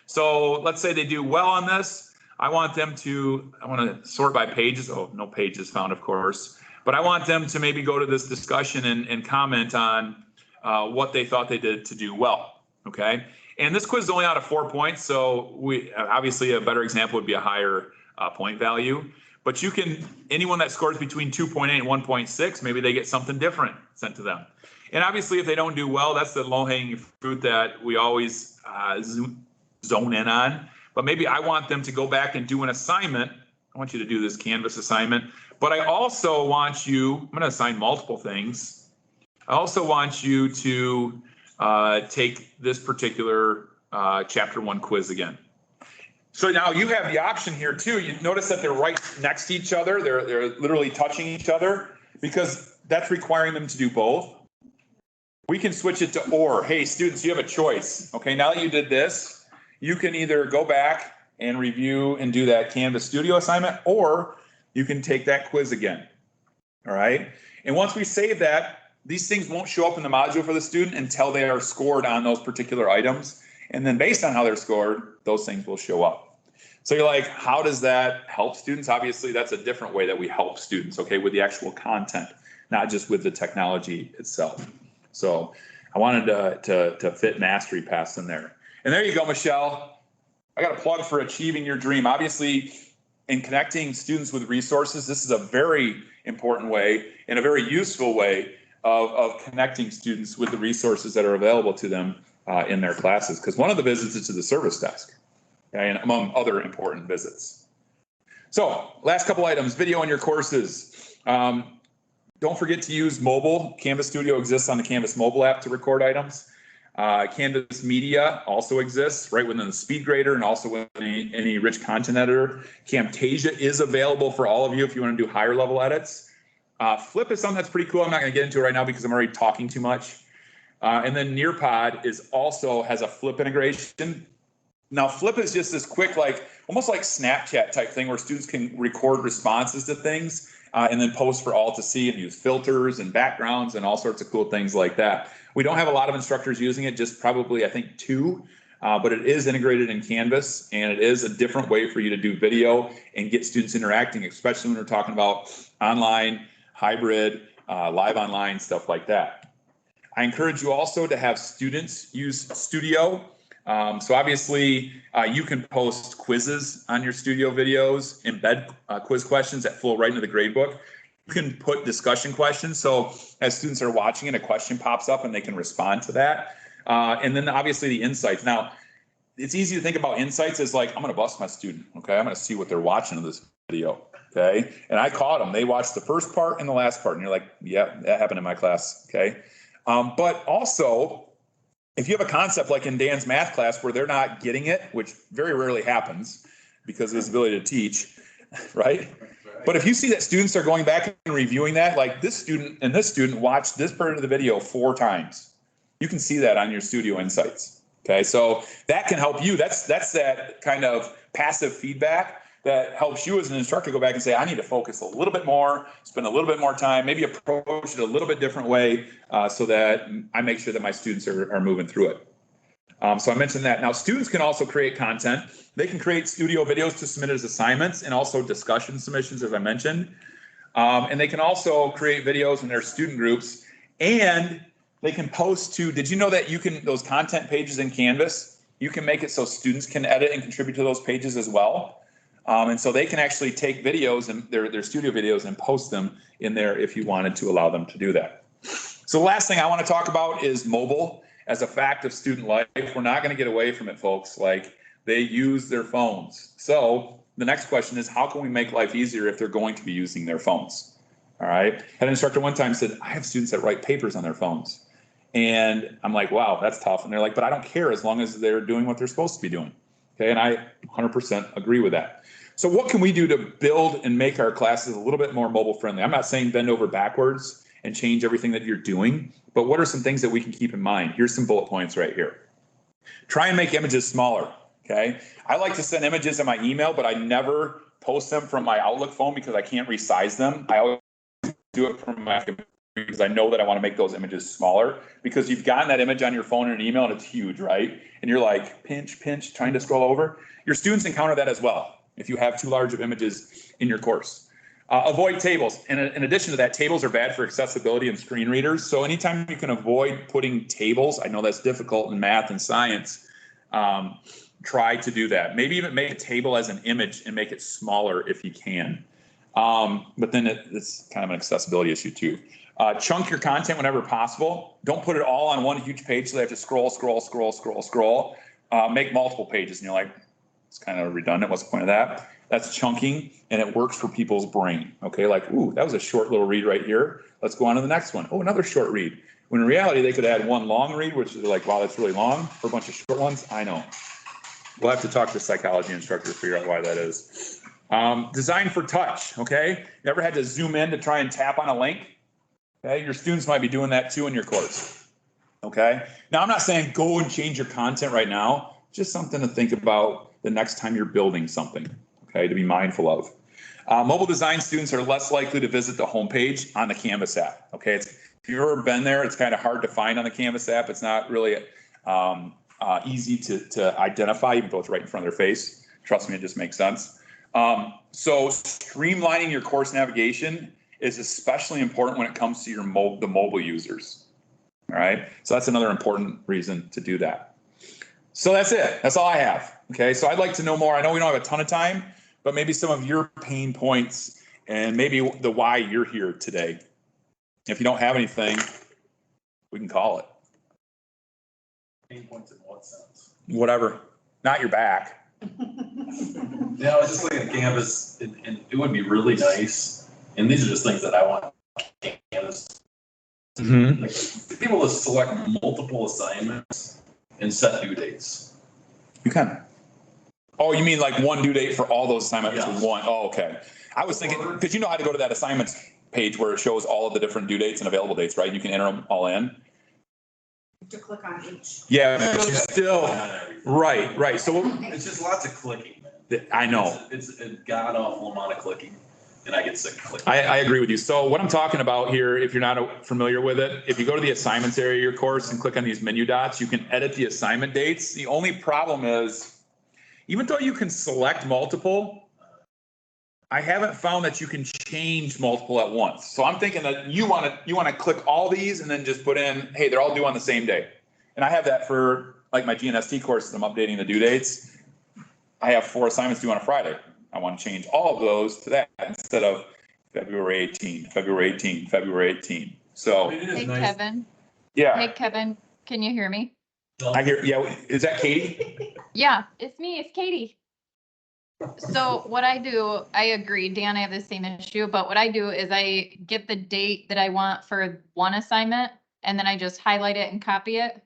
So let's say they do well on this. I want to sort by pages. Oh, no pages found, of course. But I want them to maybe go to this discussion and comment on what they thought they did to do well, okay? And this quiz is only out of 4 points, so obviously a better example would be a higher point value. But anyone that scores between 2.8 and 1.6, maybe they get something different sent to them. And obviously if they don't do well, that's the low-hanging fruit that we always zone in on. But maybe I want them to go back and do an assignment. I want you to do this Canvas assignment. But I also want I'm going to assign multiple things. I also want you to take this particular chapter 1 quiz again. So now you have the option here too. You notice that they're right next to each other. They're literally touching each other because that's requiring them to do both. We can switch it to or. Hey, students, you have a choice. Okay, now that you did this, you can either go back and review and do that Canvas Studio assignment, or you can take that quiz again. All right. And once we save that, these things won't show up in the module for the student until they are scored on those particular items. And then based on how they're scored, those things will show up. So you're like, how does that help students? Obviously, that's a different way that we help students, okay, with the actual content, not just with the technology itself. So I wanted to fit Mastery Pass in there. And there you go, Michelle. I got a plug for achieving your dream. Obviously, in connecting students with resources, this is a very important way and a very useful way of connecting students with the resources that are available to them in their classes. Because one of the visits is to the service desk, okay, and among other important visits. So last couple items, video in your courses. Don't forget to use mobile. Canvas Studio exists on the Canvas mobile app to record items. Canvas Media also exists right within the SpeedGrader and also within any rich content editor. Camtasia is available for all of you if you want to do higher level edits. Flip is something that's pretty cool. I'm not going to get into it right now because I'm already talking too much. And then Nearpod also has a Flip integration. Now, Flip is just this quick, almost like Snapchat type thing where students can record responses to things and then post for all to see and use filters and backgrounds and all sorts of cool things like that. We don't have a lot of instructors using it, just probably, I think, 2 but it is integrated in Canvas, and it is a different way for you to do video and get students interacting, especially when we're talking about online, hybrid, live online, stuff like that. I encourage you also to have students use Studio. So obviously, you can post quizzes on your Studio videos, embed quiz questions that flow right into the gradebook. You can put discussion questions, so as students are watching and a question pops up and they can respond to that. And then obviously the insights. Now, it's easy to think about insights as like, I'm going to bust my student, okay? I'm going to see what they're watching in this video, okay? And I caught them. They watched the first part and the last part, and you're like, yeah, that happened in my class, okay? But also, if you have a concept like in Dan's math class where they're not getting it, which very rarely happens because of his ability to teach, right? But if you see that students are going back and reviewing that, like this student and this student watched this part of the video 4 times, you can see that on your Studio Insights. Okay, so that can help you. That's that kind of passive feedback that helps you as an instructor go back and say, I need to focus a little bit more, spend a little bit more time, maybe approach it a little bit different way so that I make sure that my students are moving through it. So I mentioned that. Now, students can also create content. They can create studio videos to submit as assignments and also discussion submissions, as I mentioned. And they can also create videos in their student groups, and they can post to, did you know that you can, those content pages in Canvas, you can make it so students can edit and contribute to those pages as well. And so they can actually take videos and their studio videos and post them in there if you wanted to allow them to do that. So the last thing I want to talk about is mobile as a fact of student life. We're not going to get away from it, folks. Like, they use their phones. So the next question is, how can we make life easier if they're going to be using their phones? All right. Had an instructor one time said, I have students that write papers on their phones. And I'm like, wow, that's tough. And they're like, but I don't care as long as they're doing what they're supposed to be doing. Okay. And I 100% agree with that. So what can we do to build and make our classes a little bit more mobile friendly? I'm not saying bend over backwards and change everything that you're doing, but what are some things that we can keep in mind? Here's some bullet points right here. Try and make images smaller, okay? I like to send images in my email, but I never post them from my Outlook phone because I can't resize them. I always do it from my computer because I know that I want to make those images smaller, because you've gotten that image on your phone in an email and it's huge, right? And you're like, pinch, pinch, trying to scroll over. Your students encounter that as well if you have too large of images in your course. Avoid tables. And in addition to that, tables are bad for accessibility and screen readers. So anytime you can avoid putting tables, I know that's difficult in math and science, try to do that. Maybe even make a table as an image and make it smaller if you can. But then it's kind of an accessibility issue too. Chunk your content whenever possible. Don't put it all on one huge page so they have to scroll. Make multiple pages and you're like, it's kind of redundant. What's the point of that? That's chunking, and it works for people's brain. Okay, like, ooh, that was a short little read right here. Let's go on to the next one. Oh, another short read. When in reality, they could add one long read, which is like, wow, that's really long, or a bunch of short ones. I know. We'll have to talk to the psychology instructor to figure out why that is. Design for touch, okay? You ever had to zoom in to try and tap on a link? Okay, your students might be doing that too in your course. Okay, now I'm not saying go and change your content right now, just something to think about the next time you're building something. Okay, to be mindful of. Mobile design students are less likely to visit the homepage on the Canvas app. Okay, if you've ever been there, it's kind of hard to find on the Canvas app. It's not really easy to identify, even though it's right in front of their face. Trust me, it just makes sense. So streamlining your course navigation is especially important when it comes to the mobile users. All right, so that's another important reason to do that. So that's it. That's all I have. Okay, so I'd like to know more. I know we don't have a ton of time, but maybe some of your pain points and maybe the why you're here today. If you don't have anything, we can call it. Pain points in what sense? Whatever. Not your back. Yeah, I was just looking at Canvas, and it would be really nice. And these are just things that I want Canvas. Mm-hmm. Like, to be able to select multiple assignments and set due dates. You can. Oh, you mean like one due date for all those assignments Yeah. with one? Oh, okay. I was thinking, because you know how to go to that assignments page where it shows all of the different due dates and available dates, right? You can enter them all in. To click on each. Yeah, but still. Right. So It's just lots of clicking, man. I know. It's a god awful amount of clicking. and I get sick of clicking. I agree with you. So what I'm talking about here, if you're not familiar with it, if you go to the assignments area of your course and click on these menu dots, you can edit the assignment dates. The only problem is, even though you can select multiple, I haven't found that you can change multiple at once. So I'm thinking that you want to click all these and then just put in, hey, they're all due on the same day. And I have that for like my GNST courses. I'm updating the due dates. I have 4 assignments due on a Friday. I want to change all of those to that instead of February 18, February 18, February 18. So It is Hey, nice. Kevin. yeah, Hey, Kevin, can you hear me? I hear. Yeah, is that Katie? Yeah, it's me, it's Katie. So what I do, I agree, Dan, I have the same issue, but what I do is I get the date that I want for one assignment, and then I just highlight it and copy it,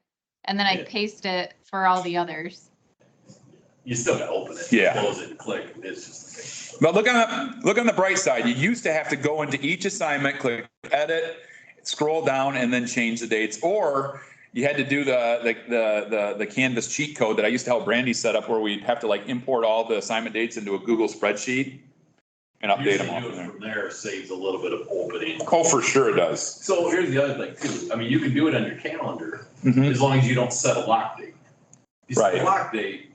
and then I Yeah. paste it for all the others. You still gotta open it. Yeah. Close it and click. It's just. But look on the bright side. You used to have to go into each assignment, click edit, scroll down, and then change the dates. Or you had to do the Canvas cheat code that I used to help Brandy set up, where we'd have to like import all the assignment dates into a Google spreadsheet and update them Usually all do from it there. from there saves a little bit of opening. Oh, for sure it does. So here's the other thing too. I mean, you can do it on your calendar Mhm. as long as you don't set a lock date. If you set Right. a lock date,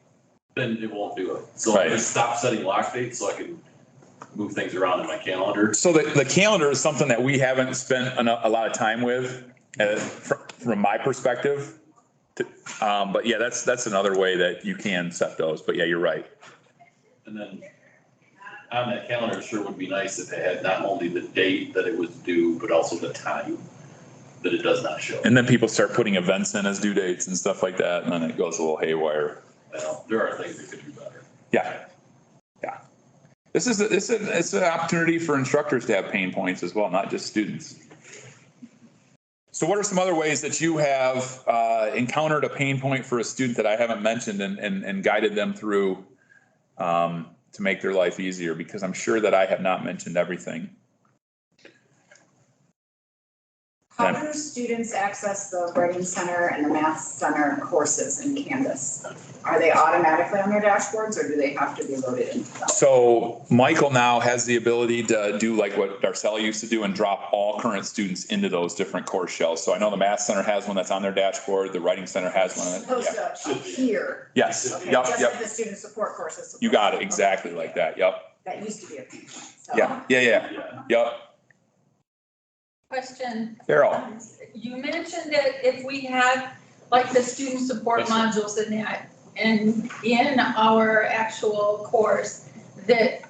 then it won't do it. So Right. I just stopped setting lock dates so I can move things around in my calendar. So the calendar is something that we haven't spent a lot of time with, from my perspective. But yeah, that's another way that you can set those. But yeah, you're right. And then on that calendar, it sure would be nice if it had not only the date that it was due, but also the time that it does not show. And then people start putting events in as due dates and stuff like that, and then it goes a little haywire. Well, there are things that could be better. Yeah. Yeah. It's an opportunity for instructors to have pain points as well, not just students. So what are some other ways that you have encountered a pain point for a student that I haven't mentioned and guided them through to make their life easier? Because I'm sure that I have not mentioned everything. How do students access the Writing Center and the Math Center courses in Canvas? Are they automatically on their dashboards, or do they have to be loaded into them? So Michael now has the ability to do like what Darcella used to do and drop all current students into those different course shells. So I know the Math Center has one that's on their dashboard. The Writing Center has one. Supposed Yeah. to appear. Yes. Okay, Yep. just Yep. like the student support courses. You got it Okay. exactly like that. Yep. That used to be a pain point, so. Yeah. Yeah. Yep. Question. Daryl. You mentioned that if we had like the student support Yes, sir. modules in that, and in our actual course, that,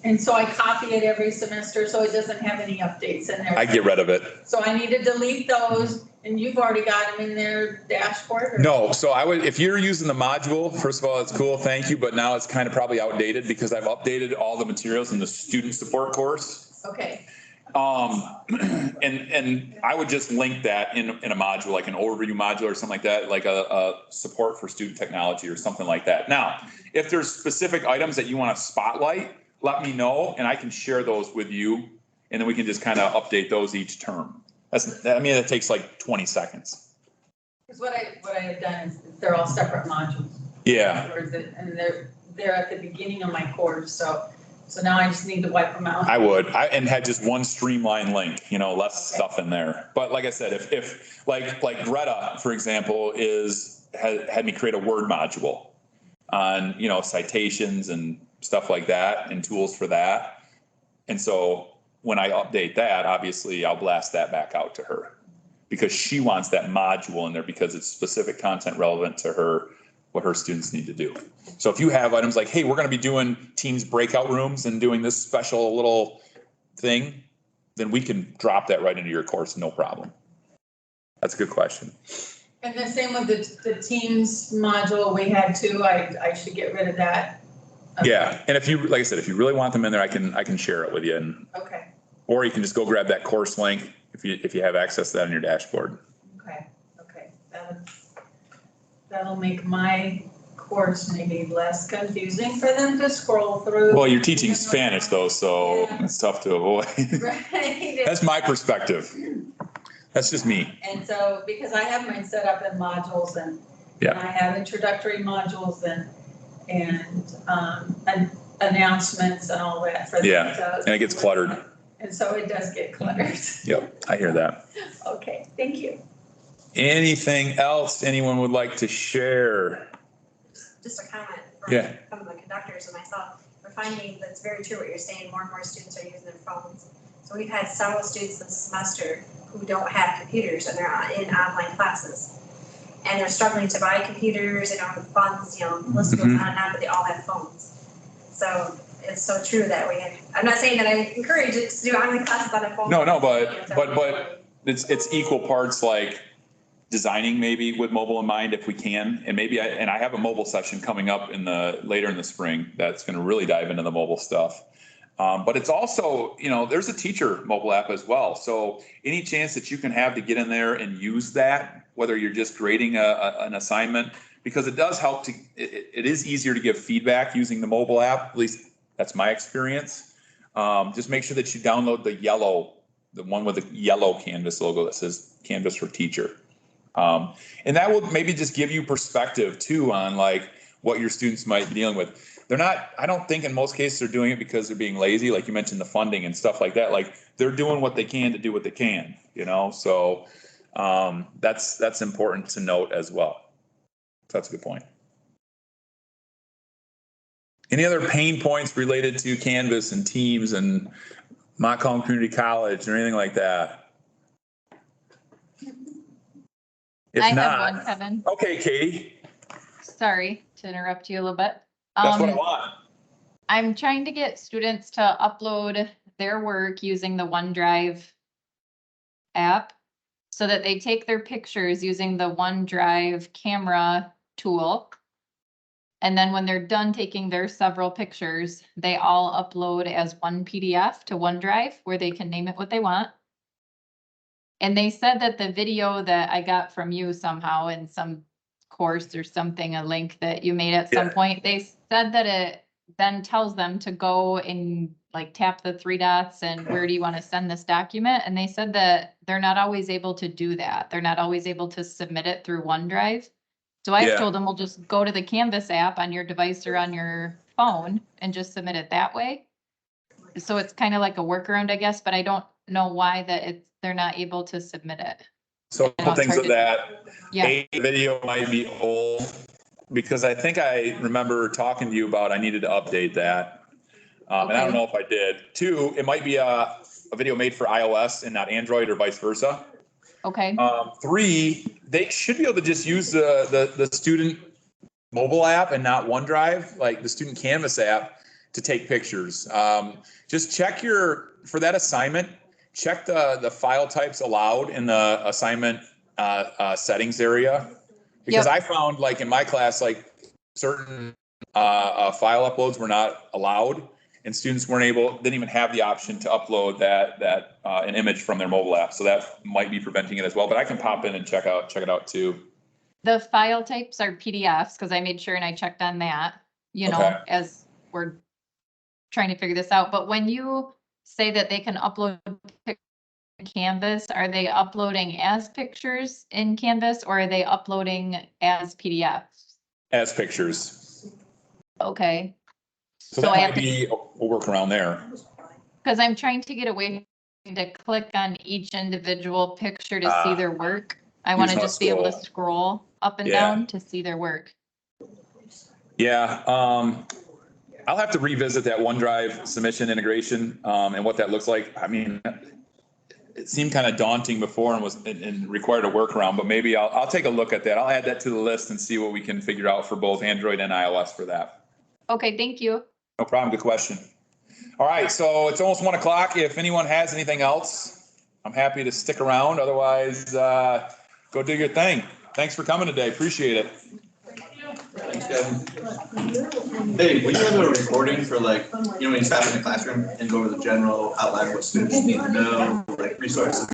and so I copy it every semester, so it doesn't have any updates in there. I get rid of it. So I need to delete those, and you've already got them in their dashboard? or- No, so I would, if you're using the module, first of all, it's cool, thank you, but now it's kind of probably outdated because I've updated all the materials in the student support course. Okay, And I would just link that in a module, like an overview module or something like that, like a support for student technology or something like that. Now, if there's specific items that you want to spotlight, let me know and I can share those with you. And then we can just kind of update those each term. That takes like 20 seconds. because what I had done is they're all separate modules. Yeah. And they're at the beginning of my course, so now I just need to wipe them out. I would, and had just one streamlined link, less stuff in there. But like I said, if like Greta, for example, had me create a Word module on, citations and stuff like that and tools for that. And so when I update that, obviously I'll blast that back out to her because she wants that module in there because it's specific content relevant to her, what her students need to do. So if you have items like, hey, we're going to be doing Teams breakout rooms and doing this special little thing, then we can drop that right into your course, no problem. That's a good question. And the same with the Teams module we had too, I should get rid of that. Okay. Yeah, and if you, like I said, if you really want them in there, I can share it with you, and Okay, or you can just go grab that course link if you have access to that on your dashboard. okay, that'll make my course maybe less confusing for them to scroll through. Well, you're teaching Spanish though, so Yeah. it's tough to avoid. Right. That's my perspective. That's just me. And so, because I have mine set up in modules and Yeah. I have introductory modules and announcements and all that for them Yeah, and it gets cluttered. And so it does get cluttered. Yep, I hear that. Okay, thank you. Anything else anyone would like to share? Just a comment Yeah. from the conductors and myself. We're finding that it's very true what you're saying, more and more students are using their phones. So we've had several students this semester who don't have computers and they're in online classes. And they're struggling to buy computers, they don't have the funds, the list goes on and on, but they all have phones. So it's so true that I'm not saying that I encourage it to do online classes on a phone. No, but it's equal parts like designing maybe with mobile in mind if we can. And maybe I have a mobile session coming up later in the spring that's going to really dive into the mobile stuff. But it's also, there's a teacher mobile app as well. So any chance that you can have to get in there and use that, whether you're just grading an assignment, because it does help it is easier to give feedback using the mobile app. At least that's my experience. Just make sure that you download the one with the yellow Canvas logo that says Canvas for Teacher. And that will maybe just give you perspective too on like what your students might be dealing with. I don't think in most cases they're doing it because they're being lazy, like you mentioned the funding and stuff like that. Like they're doing what they can to do what they can, so that's important to note as well. So that's a good point. Any other pain points related to Canvas and Teams and Montcalm Community College or anything like that? If I not, have one, Kevin. Okay, Katie. Sorry to interrupt you a little bit. That's what I want. I'm trying to get students to upload their work using the OneDrive app so that they take their pictures using the OneDrive camera tool. And then when they're done taking their several pictures, they all upload as one PDF to OneDrive where they can name it what they want. And they said that the video that I got from you somehow in some course or something, a link that you made at some point, they said that it then tells them to go and like tap the 3 dots and where do you want to send this document? And they said that they're not always able to do that. They're not always able to submit it through OneDrive. So I told them, we'll just go to the Canvas app on your device or on your phone and just submit it that way. So it's kind of like a workaround, I guess, but I don't know why they're not able to submit it. So a couple things of that. Yeah. A, video might be old because I think I remember talking to you about I needed to update that. And I don't know if I did. 2, it might be a video made for iOS and not Android or vice versa. Okay. 3, they should be able to just use the student mobile app and not OneDrive, like the student Canvas app, to take pictures. Just check for that assignment, check the file types allowed in the assignment settings area. Because I found like in my class, like certain file uploads were not allowed and students didn't even have the option to upload an image from their mobile app. So that might be preventing it as well, but I can pop in and check it out too. The file types are PDFs because I made sure and I checked on that, as we're trying to figure this out. But when you say that they can upload Canvas, are they uploading as pictures in Canvas or are they uploading as PDFs? As pictures. Okay. So that might be a workaround there. Because I'm trying to get away to click on each individual picture to see their work. I want to just be able to scroll up and down to see their work. Yeah. I'll have to revisit that OneDrive submission integration and what that looks like. I mean, it seemed kind of daunting before and required a workaround, but maybe I'll take a look at that. I'll add that to the list and see what we can figure out for both Android and iOS for that. Okay, thank you. No problem. Good question. All right, so it's almost 1 o'clock. If anyone has anything else, I'm happy to stick around. Otherwise, go do your thing. Thanks for coming today. Appreciate it. Thanks, Kevin. Hey, we have a recording for when you stop in the classroom and go over the general outline of what students need to know, like resources.